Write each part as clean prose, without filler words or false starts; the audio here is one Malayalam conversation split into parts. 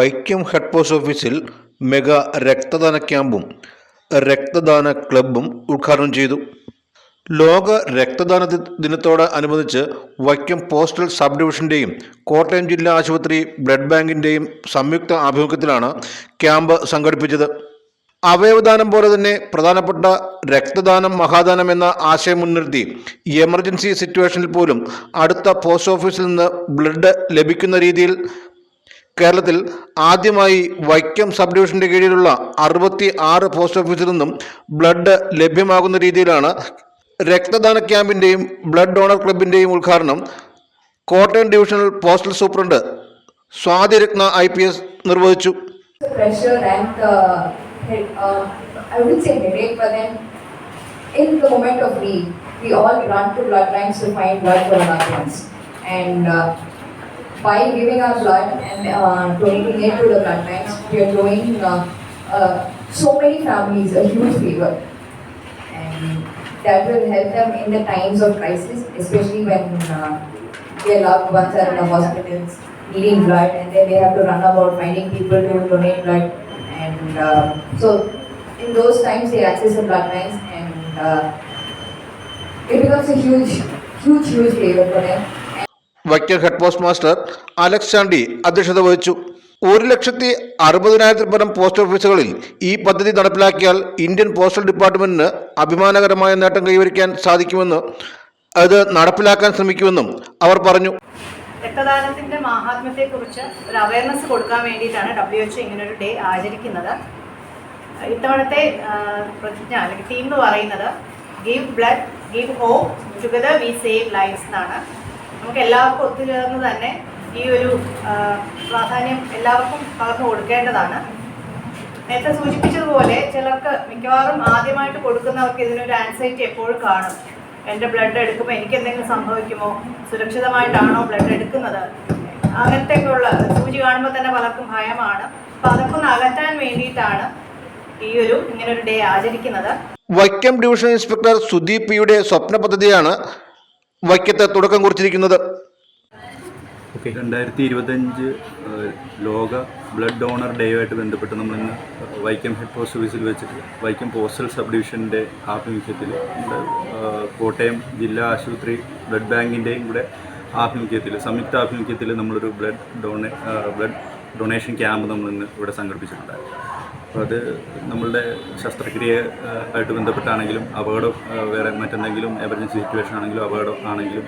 വൈക്കം ഹെഡ് പോസ്റ്റ് ഓഫീസിൽ മെഗാ രക്തദാന ക്യാമ്പും രക്തദാന ക്ലബ്ബും ഉദ്ഘാടനം ചെയ്തു. ലോക രക്തദാന ദിനത്തോടനുബന്ധിച്ച് വൈക്കം പോസ്റ്റൽ സബ് ഡിവിഷന്റെയും കോട്ടയം ജില്ലാ ആശുപത്രി ബ്ലഡ് ബാങ്കിന്റെയും സംയുക്ത ആഭിമുഖ്യത്തിലാണ് ക്യാമ്പ് സംഘടിപ്പിച്ചത്. അവയവദാനം പോലെ തന്നെ പ്രധാനപ്പെട്ട രക്തദാനം മഹാദാനം എന്ന ആശയം മുൻനിർത്തി എമർജൻസി സിറ്റുവേഷനിൽ പോലും അടുത്ത പോസ്റ്റ് ഓഫീസിൽ നിന്ന് ബ്ലഡ് ലഭിക്കുന്ന രീതിയിൽ കേരളത്തിൽ ആദ്യമായി വൈക്കം സബ് ഡിവിഷന്റെ കീഴിലുള്ള 66 പോസ്റ്റ് ഓഫീസിൽ നിന്നും ബ്ലഡ് ലഭ്യമാകുന്ന രീതിയിലാണ് രക്തദാന ക്യാമ്പിന്റെയും ബ്ലഡ് ഡോണർ ക്ലബിന്റെയും ഉദ്ഘാടനം Kottayam divisional postal superintendent Swathi Ratna IPS നിർവഹിച്ചു. I would say headache, but then in the moment of need, we all run to blood banks to find blood for our loved ones. And by giving our blood and donating it to the blood banks, we are doing so many families a huge favor. And that will help them in the times of crisis, especially when their loved ones are in the hospitals needing blood, and then they have to run about finding people to donate blood. And so in those times they access the blood banks, and it becomes a huge favor for them. Vaikom head post master Alex Chandy അധ്യക്ഷത വഹിച്ചു. 1,60,000 പരം പോസ്റ്റ് ഓഫീസുകളിൽ ഈ പദ്ധതി നടപ്പിലാക്കിയാൽ ഇന്ത്യൻ പോസ്റ്റൽ ഡിപ്പാർട്ട്മെന്റിന് അഭിമാനകരമായ നേട്ടം കൈവരിക്കാൻ സാധിക്കുമെന്ന് അത് നടപ്പിലാക്കാൻ ശ്രമിക്കുമെന്നും അവർ പറഞ്ഞു. രക്തദാനത്തിന്റെ മഹാത്മ്യത്തെക്കുറിച്ച് ഒരു അവയർനെസ് കൊടുക്കാൻ വേണ്ടിയിട്ടാണ് WHO ഇങ്ങനൊരു ഡേ ആചരിക്കുന്നത്. ഇത്തവണത്തെ പ്രതിജ്ഞ അല്ലെങ്കിൽ തീം എന്ന് പറയുന്നത് give blood give hope together we save lives എന്നാണ്. നമുക്ക് എല്ലാവർക്കും ഒത്തുചേർന്ന് തന്നെ ഈ ഒരു പ്രാധാന്യം എല്ലാവർക്കും പകർന്നു കൊടുക്കേണ്ടതാണ്. നേരത്തെ സൂചിപ്പിച്ചതുപോലെ ചിലർക്ക് മിക്കവാറും ആദ്യമായിട്ട് കൊടുക്കുന്നവർക്ക് ഇതിനൊരു ആൻസൈറ്റി എപ്പോഴും കാണും. എൻ്റെ ബ്ലഡ് എടുക്കുമ്പോൾ എനിക്ക് എന്തെങ്കിലും സംഭവിക്കുമോ, സുരക്ഷിതമായിട്ടാണോ ബ്ലഡ് എടുക്കുന്നത്, അങ്ങനത്തെയൊക്കെയുള്ള സൂചി കാണുമ്പോൾ തന്നെ പലർക്കും ഭയമാണ്. അപ്പം അതൊക്കെ ഒന്ന് അകറ്റാൻ വേണ്ടിയിട്ടാണ് ഇങ്ങനൊരു ഡേ ആചരിക്കുന്നത്. വൈക്കം ഡിവിഷൻ ഇൻസ്പെക്ടർ സുദീപ് പിയുടെ സ്വപ്ന പദ്ധതിയാണ് വൈക്കത്ത് തുടക്കം കുറിച്ചിരിക്കുന്നത്. 2025 ലോക ബ്ലഡ് ഡോണർ ഡേയുമായിട്ട് ബന്ധപ്പെട്ട് നമ്മളിന്ന് വൈക്കം ഹെഡ് പോസ്റ്റ് ഓഫീസിൽ വെച്ചിട്ട് വൈക്കം പോസ്റ്റൽ സബ് ഡിവിഷൻ്റെ ആഭിമുഖ്യത്തിൽ നമ്മുടെ കോട്ടയം ജില്ലാ ആശുപത്രി ബ്ലഡ് ബാങ്കിൻ്റെയും കൂടെ ആഭിമുഖ്യത്തിൽ സംയുക്ത ആഭിമുഖ്യത്തിൽ നമ്മളൊരു ബ്ലഡ് ഡൊണേഷൻ ക്യാമ്പ് നമ്മളിന്ന് ഇവിടെ സംഘടിപ്പിച്ചിട്ടുണ്ടായിരുന്നു. അപ്പോൾ അത് നമ്മളുടെ ശസ്ത്രക്രിയ ആയിട്ട് ബന്ധപ്പെട്ടാണെങ്കിലും അപകടം വേറെ മറ്റെന്തെങ്കിലും എമർജൻസി സിറ്റുവേഷൻ ആണെങ്കിലും അപകടം ആണെങ്കിലും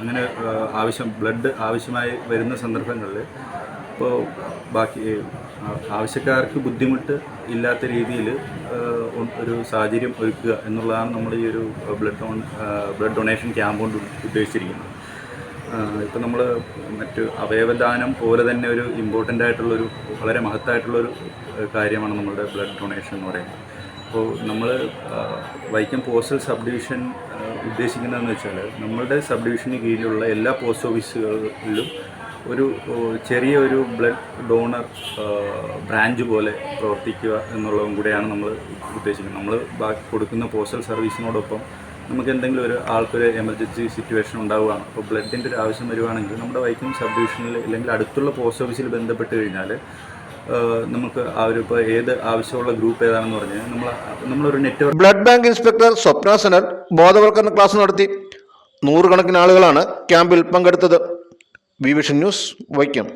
അങ്ങനെ ബ്ലഡ് ആവശ്യമായി വരുന്ന സന്ദർഭങ്ങളിൽ ഇപ്പോൾ ബാക്കി ആവശ്യക്കാർക്ക് ബുദ്ധിമുട്ട് ഇല്ലാത്ത രീതിയിൽ ഒരു സാഹചര്യം ഒരുക്കുക എന്നുള്ളതാണ് നമ്മൾ ഈ ഒരു ബ്ലഡ് ഡൊണേഷൻ ക്യാമ്പ് കൊണ്ട് ഉദ്ദേശിച്ചിരിക്കുന്നത്. ഇപ്പോൾ നമ്മൾ മറ്റ് അവയവദാനം പോലെ തന്നെ ഒരു ഇമ്പോർട്ടൻ്റ് ആയിട്ടുള്ളൊരു വളരെ മഹത്തായിട്ടുള്ളൊരു കാര്യമാണ് നമ്മളുടെ ബ്ലഡ് ഡൊണേഷൻ എന്ന് പറയുന്നത്. അപ്പോൾ നമ്മൾ വൈക്കം പോസ്റ്റൽ സബ് ഡിവിഷൻ ഉദ്ദേശിക്കുന്നതെന്ന് വെച്ചാൽ നമ്മളുടെ സബ് ഡിവിഷന് കീഴിലുള്ള എല്ലാ പോസ്റ്റ് ഓഫീസുകളിലും ഒരു ചെറിയൊരു ബ്ലഡ് ഡോണർ ബ്രാഞ്ച് പോലെ പ്രവർത്തിക്കുക എന്നുള്ളതും കൂടെയാണ് നമ്മൾ ഉദ്ദേശിക്കുന്നത്. നമ്മൾ ബാക്കി കൊടുക്കുന്ന പോസ്റ്റൽ സർവീസിനോടൊപ്പം നമുക്ക് എന്തെങ്കിലും ഒരു ആൾക്കൊരു എമർജൻസി സിറ്റുവേഷൻ ഉണ്ടാവുകയാണ്, അപ്പോൾ ബ്ലഡിൻ്റെ ഒരു ആവശ്യം വരുവാണെങ്കിൽ നമ്മുടെ വൈക്കം സബ് ഡിവിഷനിൽ അല്ലെങ്കിൽ അടുത്തുള്ള പോസ്റ്റ് ഓഫീസിൽ ബന്ധപ്പെട്ട് കഴിഞ്ഞാൽ നമുക്ക് ഇപ്പോൾ ഏത് ആവശ്യമുള്ള ഗ്രൂപ്പ് ഏതാണെന്ന് പറഞ്ഞാൽ നമ്മളൊരു നെറ്റ്വർക്ക്. ബ്ലഡ് ബാങ്ക് ഇൻസ്പെക്ടർ സ്വപ്ന സനൽ ബോധവൽക്കരണ ക്ലാസ് നടത്തി. 100 കണക്കിന് ആളുകളാണ് ക്യാമ്പിൽ പങ്കെടുത്തത്. Vision news Vaikom.